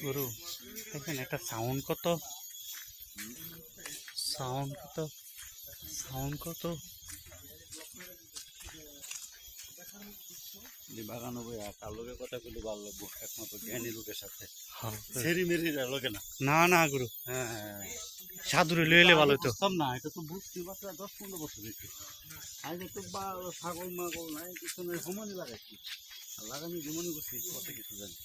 গুরু দেখেন একটা সাউন্ড কত, সাউন্ড কত, সাউন্ড কত। বাগানো বইয়া কার লোকের কথা বলে ভালো লাগবো, একমাত্র জ্ঞানী লোকের সাথে। হ্যাঁ, সেরি মেরি লোকে না। না না গুরু, হ্যাঁ হ্যাঁ, সাধুরে লয়ে এলে ভালো হতো। বুঝতাম না, এটা তো বুঝতে পারছি 10-15 বছর হয়েছে। আগে তো ছাগল মাগল নাই কিছু নাই, সমানই লাগাইছি। আর লাগানি জীবনে বুঝছি কত কিছু জানি।